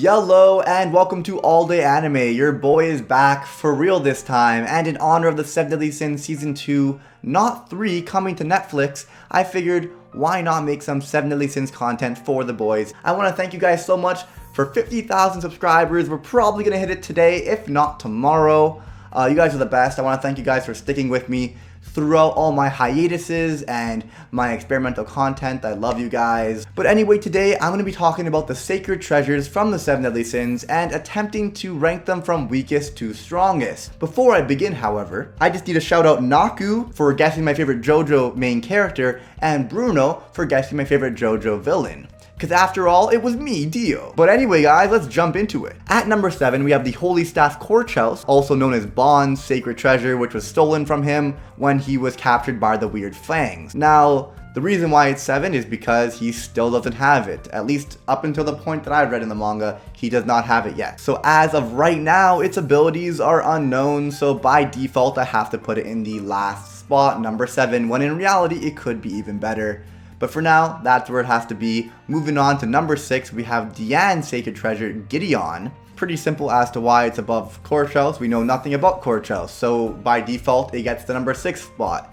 Hello and welcome to All Day Anime. Your boy is back for real this time, and in honor of the 7 Deadly Sins Season 2, not 3, coming to Netflix, I figured why not make some 7 Deadly Sins content for the boys. I want to thank you guys so much for 50,000 subscribers. We're probably going to hit it today, if not tomorrow. You guys are the best. I want to thank you guys for sticking with me throughout all my hiatuses and my experimental content. I love you guys. But anyway, today I'm going to be talking about the sacred treasures from the 7 Deadly Sins and attempting to rank them from weakest to strongest. Before I begin, however, I just need to shout out Naku for guessing my favorite JoJo main character and Bruno for guessing my favorite JoJo villain. Because after all, it was me, Dio. But anyway guys, let's jump into it. At number 7, we have the Holy Staff Korchos, also known as Bond's sacred treasure, which was stolen from him when he was captured by the Weird Fangs. Now, the reason why it's 7 is because he still doesn't have it. At least up until the point that I've read in the manga, he does not have it yet. So as of right now, its abilities are unknown, so by default I have to put it in the last spot, number 7, when in reality it could be even better. But for now, that's where it has to be. Moving on to number 6, we have Diane's sacred treasure, Gideon. Pretty simple as to why it's above Korchos. We know nothing about Korchos, so by default, it gets the number 6 spot.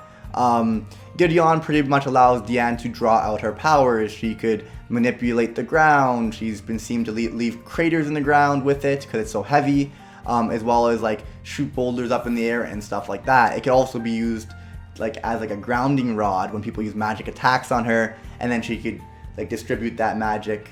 Gideon pretty much allows Diane to draw out her powers. She could manipulate the ground. She's been seen to leave craters in the ground with it because it's so heavy, as well as like shoot boulders up in the air and stuff like that. It could also be used as a grounding rod when people use magic attacks on her, and then she could distribute that magic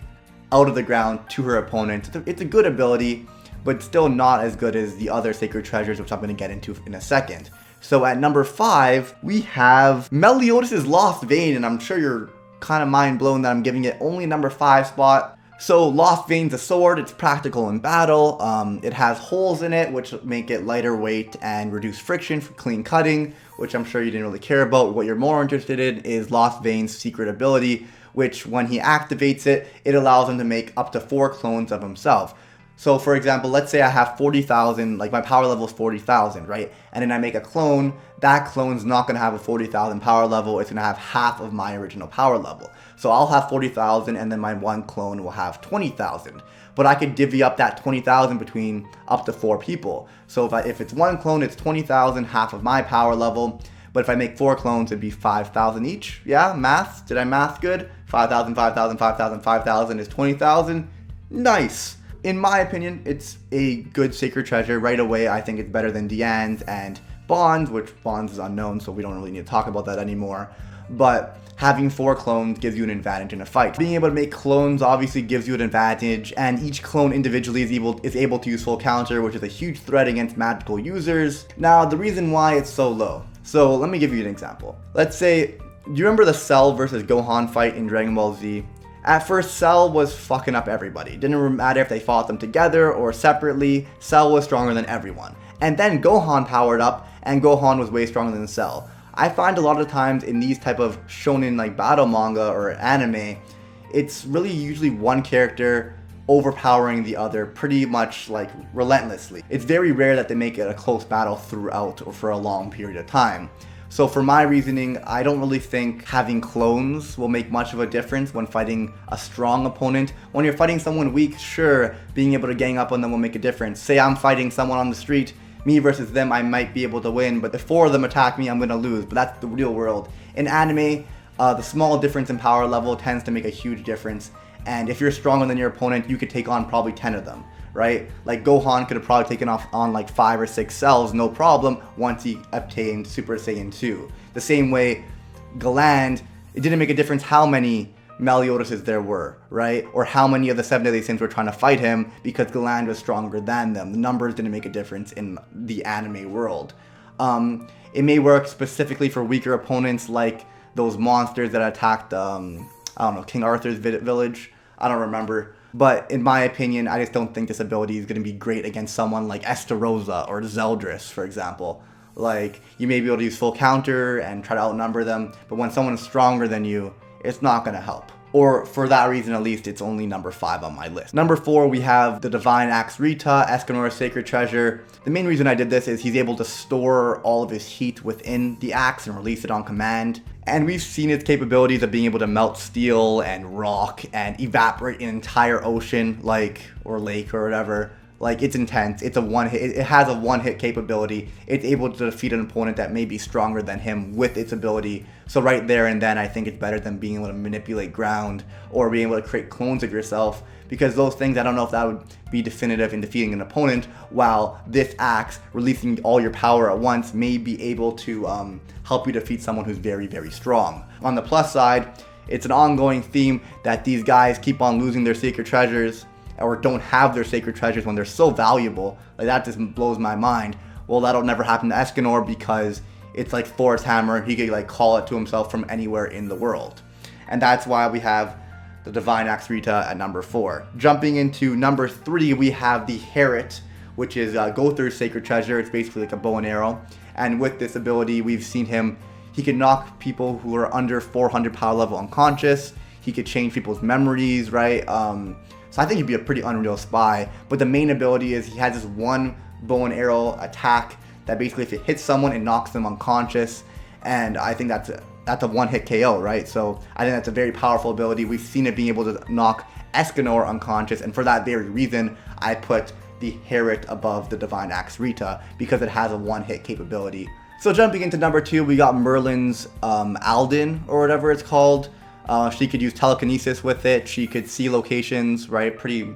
out of the ground to her opponent. It's a good ability, but still not as good as the other sacred treasures, which I'm going to get into in a second. So at number 5, we have Meliodas' Lost Vein, and I'm sure you're kind of mind blown that I'm giving it only number 5 spot. So Lost Vein's a sword, it's practical in battle, it has holes in it which make it lighter weight and reduce friction for clean cutting, which I'm sure you didn't really care about. What you're more interested in is Lost Vein's secret ability, which when he activates it, it allows him to make up to 4 clones of himself. So for example, let's say I have 40,000, my power level is 40,000, right? And then I make a clone, that clone's not going to have a 40,000 power level, it's going to have half of my original power level. So I'll have 40,000 and then my one clone will have 20,000. But I could divvy up that 20,000 between up to 4 people. So if it's one clone, it's 20,000, half of my power level. But if I make 4 clones, it'd be 5,000 each. Yeah, math? Did I math good? 5,000, 5,000, 5,000, 5,000 is 20,000. Nice. In my opinion, it's a good sacred treasure. Right away, I think it's better than Diane's and Bond's, which Bond's is unknown, so we don't really need to talk about that anymore. But having 4 clones gives you an advantage in a fight. Being able to make clones obviously gives you an advantage, and each clone individually is able to use full counter, which is a huge threat against magical users. Now, the reason why it's so low. So let me give you an example. Let's say, do you remember the Cell versus Gohan fight in Dragon Ball Z? At first, Cell was fucking up everybody. It didn't matter if they fought them together or separately, Cell was stronger than everyone. And then Gohan powered up, and Gohan was way stronger than Cell. I find a lot of times in these type of shonen battle manga or anime, it's really usually one character overpowering the other pretty much relentlessly. It's very rare that they make it a close battle throughout or for a long period of time. So for my reasoning, I don't really think having clones will make much of a difference when fighting a strong opponent. When you're fighting someone weak, sure, being able to gang up on them will make a difference. Say I'm fighting someone on the street, me versus them, I might be able to win, but if 4 of them attack me, I'm going to lose. But that's the real world. In anime, the small difference in power level tends to make a huge difference. And if you're stronger than your opponent, you could take on probably 10 of them, right? Gohan could have probably taken on 5 or 6 cells, no problem, once he obtained Super Saiyan 2. The same way, Galand, it didn't make a difference how many Meliodases there were, right? Or how many of the 7 Deadly Sins were trying to fight him because Galand was stronger than them. The numbers didn't make a difference in the anime world. It may work specifically for weaker opponents like those monsters that attacked, King Arthur's village. I don't remember. But in my opinion, I just don't think this ability is going to be great against someone like Estarossa or Zeldris, for example. You may be able to use full counter and try to outnumber them, but when someone is stronger than you, it's not going to help. Or for that reason at least, it's only number 5 on my list. Number 4, we have the Divine Axe Rita, Escanor's sacred treasure. The main reason I did this is he's able to store all of his heat within the axe and release it on command. And we've seen its capabilities of being able to melt steel and rock and evaporate an entire ocean, or lake or whatever. It's intense. It's a one hit. It has a one hit capability. It's able to defeat an opponent that may be stronger than him with its ability. So right there and then, I think it's better than being able to manipulate ground or being able to create clones of yourself, because those things, I don't know if that would be definitive in defeating an opponent, while this axe, releasing all your power at once, may be able to help you defeat someone who's very, very strong. On the plus side, it's an ongoing theme that these guys keep on losing their sacred treasures, or don't have their sacred treasures when they're so valuable. That just blows my mind. Well, that'll never happen to Escanor because it's like Thor's hammer. He could call it to himself from anywhere in the world. And that's why we have the Divine Axe Rita at number 4. Jumping into number 3, we have the Herit, which is Gowther's sacred treasure. It's basically like a bow and arrow. And with this ability, we've seen him, he can knock people who are under 400 power level unconscious. He could change people's memories, right? So I think he'd be a pretty unreal spy. But the main ability is he has this one bow and arrow attack that basically, if it hits someone, it knocks them unconscious. And I think that's a one-hit KO, right? So I think that's a very powerful ability. We've seen it being able to knock Escanor unconscious, and for that very reason, I put the Herit above the Divine Axe Rita, because it has a one-hit capability. So jumping into number 2, we got Merlin's Alden, or whatever it's called. She could use telekinesis with it. She could see locations, right? Pretty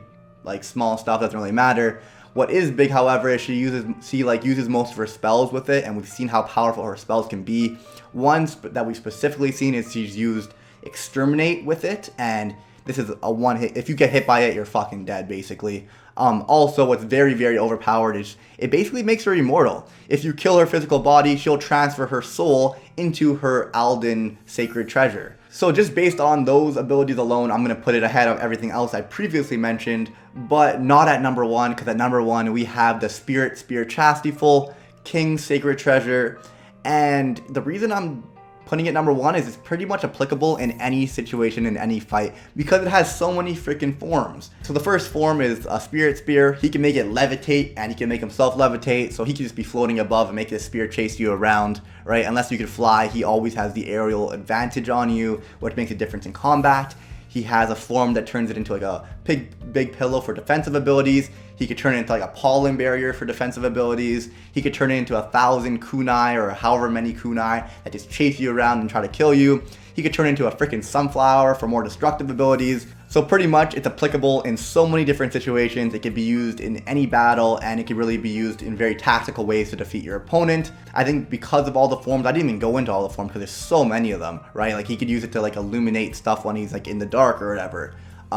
small stuff, doesn't really matter. What is big, however, is she uses most of her spells with it, and we've seen how powerful her spells can be. One that we've specifically seen is she's used Exterminate with it, and this is a one hit. If you get hit by it, you're fucking dead, basically. Also, what's very, very overpowered is it basically makes her immortal. If you kill her physical body, she'll transfer her soul into her Alden sacred treasure. So just based on those abilities alone, I'm going to put it ahead of everything else I previously mentioned, but not at number 1, because at number 1 we have the Spirit Spear Chastieful, King's Sacred Treasure, and the reason I'm putting it number 1 is it's pretty much applicable in any situation, in any fight, because it has so many freaking forms. So the first form is a Spirit Spear. He can make it levitate, and he can make himself levitate, so he can just be floating above and make the spear chase you around, right? Unless you can fly, he always has the aerial advantage on you, which makes a difference in combat. He has a form that turns it into a big pillow for defensive abilities. He could turn it into a pollen barrier for defensive abilities. He could turn it into 1,000 kunai or however many kunai that just chase you around and try to kill you. He could turn into a freaking sunflower for more destructive abilities. So pretty much it's applicable in so many different situations. It can be used in any battle, and it can really be used in very tactical ways to defeat your opponent. I think because of all the forms, I didn't even go into all the forms because there's so many of them, right? He could use it to illuminate stuff when he's in the dark or whatever.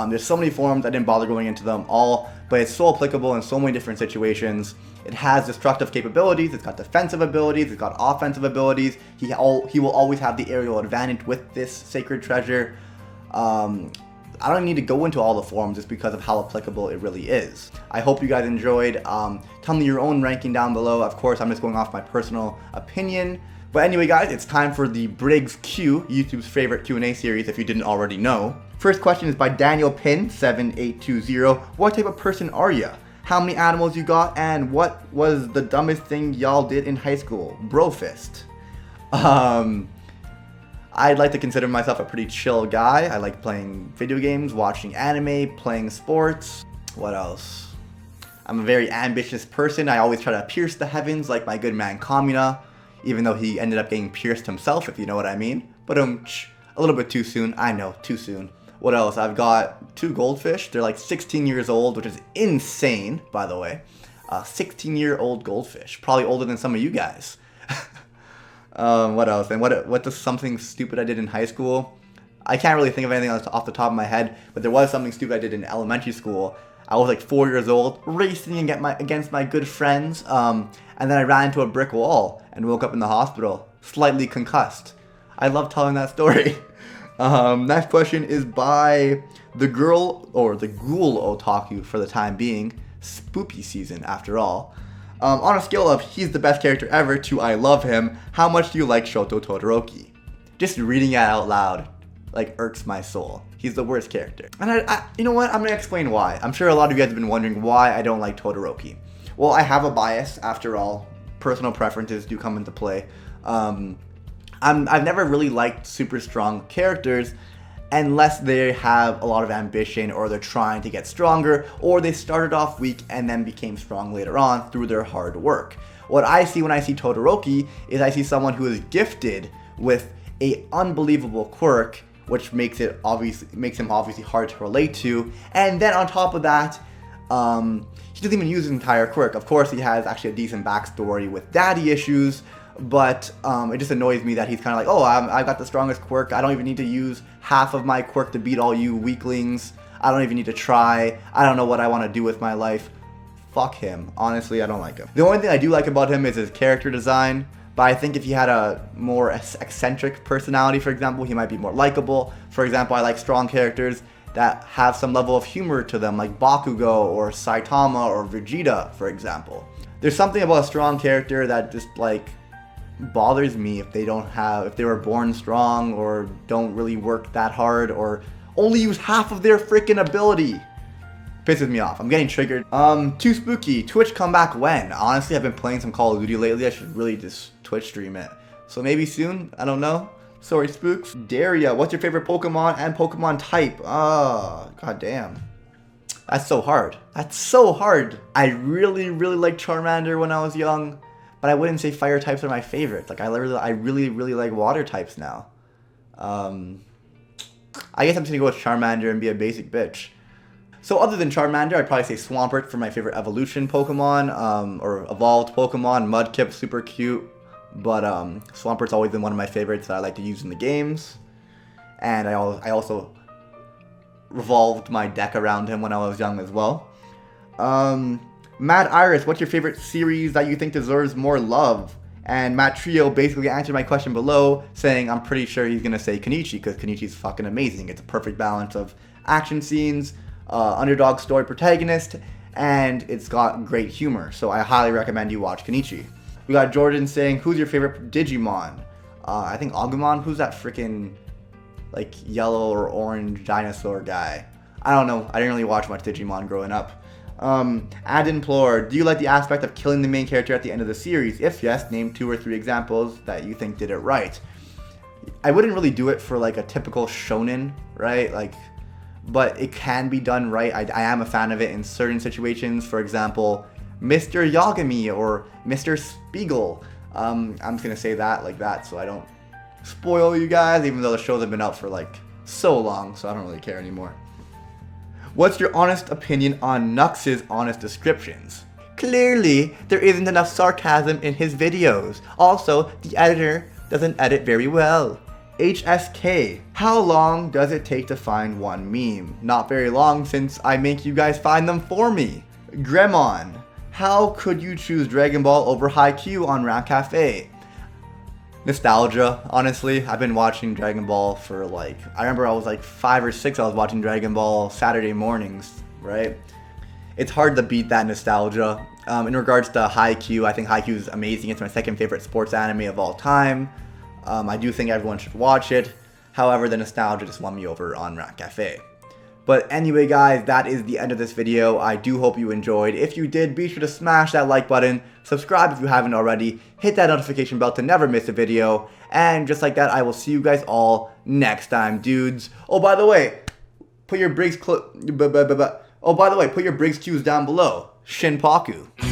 There's so many forms, I didn't bother going into them all, but it's so applicable in so many different situations. It has destructive capabilities, it's got defensive abilities, it's got offensive abilities. He will always have the aerial advantage with this sacred treasure. I don't need to go into all the forms just because of how applicable it really is. I hope you guys enjoyed. Tell me your own ranking down below. Of course, I'm just going off my personal opinion. But anyway, guys, it's time for the Briggs Q, YouTube's favorite Q&A series, if you didn't already know. First question is by Daniel Pin 7820. What type of person are ya? How many animals you got? And what was the dumbest thing y'all did in high school? Brofist. I'd like to consider myself a pretty chill guy. I like playing video games, watching anime, playing sports. What else? I'm a very ambitious person. I always try to pierce the heavens like my good man Kamina, even though he ended up getting pierced himself, if you know what I mean. But a little bit too soon. I know, too soon. What else? I've got 2 goldfish. They're 16 years old, which is insane, by the way. 16-year-old goldfish. Probably older than some of you guys. What else? And what does something stupid I did in high school? I can't really think of anything off the top of my head, but there was something stupid I did in elementary school. I was 4 years old, racing against my good friends, and then I ran into a brick wall and woke up in the hospital, slightly concussed. I love telling that story. Next question is by the Ghoul Otaku for the time being. Spoopy season, after all. On a scale of he's the best character ever to I love him, how much do you like Shoto Todoroki? Just reading it out loud irks my soul. He's the worst character. And I you know what? I'm gonna explain why. I'm sure a lot of you guys have been wondering why I don't like Todoroki. Well, I have a bias, after all. Personal preferences do come into play. I've never really liked super strong characters unless they have a lot of ambition, or they're trying to get stronger, or they started off weak and then became strong later on through their hard work. What I see when I see Todoroki is I see someone who is gifted with a unbelievable quirk, which makes him obviously hard to relate to. And then on top of that, he doesn't even use his entire quirk. Of course, he has actually a decent backstory with daddy issues, but it just annoys me that he's kind of like, oh, I've got the strongest quirk. I don't even need to use half of my quirk to beat all you weaklings. I don't even need to try. I don't know what I want to do with my life. Fuck him. Honestly, I don't like him. The only thing I do like about him is his character design, but I think if he had a more eccentric personality, for example, he might be more likable. For example, I like strong characters that have some level of humor to them, like Bakugo or Saitama or Vegeta, for example. There's something about a strong character that just like bothers me if they were born strong or don't really work that hard or only use half of their freaking ability. Pisses me off. I'm getting triggered. Too spooky. Twitch comeback when? Honestly, I've been playing some Call of Duty lately. I should really just Twitch stream it. So maybe soon? I don't know. Sorry, spooks. Daria, what's your favorite Pokemon and Pokemon type? God damn. That's so hard. That's so hard. I really liked Charmander when I was young, but I wouldn't say fire types are my favorites. Like I really like water types now. I guess I'm just gonna go with Charmander and be a basic bitch. So other than Charmander, I'd probably say Swampert for my favorite evolution Pokemon, or evolved Pokemon. Mudkip's super cute, but Swampert's always been one of my favorites that I like to use in the games. And I also revolved my deck around him when I was young as well. Mad Iris, what's your favorite series that you think deserves more love? And Matt Trio basically answered my question below, saying I'm pretty sure he's gonna say Kenichi, because Kenichi's fucking amazing. It's a perfect balance of action scenes, underdog story protagonist, and it's got great humor. So I highly recommend you watch Kenichi. We got Jordan saying, who's your favorite Digimon? I think Agumon. Who's that freaking like yellow or orange dinosaur guy? I don't know. I didn't really watch much Digimon growing up. Adimplore, do you like the aspect of killing the main character at the end of the series? If yes, name 2 or 3 examples that you think did it right. I wouldn't really do it for like a typical shonen, right? Like, but it can be done right. I am a fan of it in certain situations. For example, Mr. Yagami or Mr. Spiegel. I'm just gonna say that like that so I don't spoil you guys, even though the shows have been out for like so long, so I don't really care anymore. What's your honest opinion on Nux's honest descriptions? Clearly, there isn't enough sarcasm in his videos. Also, the editor doesn't edit very well. HSK, how long does it take to find one meme? Not very long, since I make you guys find them for me. Gremon, how could you choose Dragon Ball over Haikyuu on Rap Cafe? Nostalgia, honestly. I've been watching Dragon Ball for like, I remember I was like 5 or 6, I was watching Dragon Ball Saturday mornings, right? It's hard to beat that nostalgia. In regards to Haikyuu, I think Haikyuu is amazing. It's my second favorite sports anime of all time. I do think everyone should watch it. However, the nostalgia just won me over on Rat Cafe. But anyway guys, that is the end of this video. I do hope you enjoyed. If you did, be sure to smash that like button, subscribe if you haven't already, hit that notification bell to never miss a video, and just like that, I will see you guys all next time, dudes. Oh, by the way, put your Briggs cues down below. Shinpaku.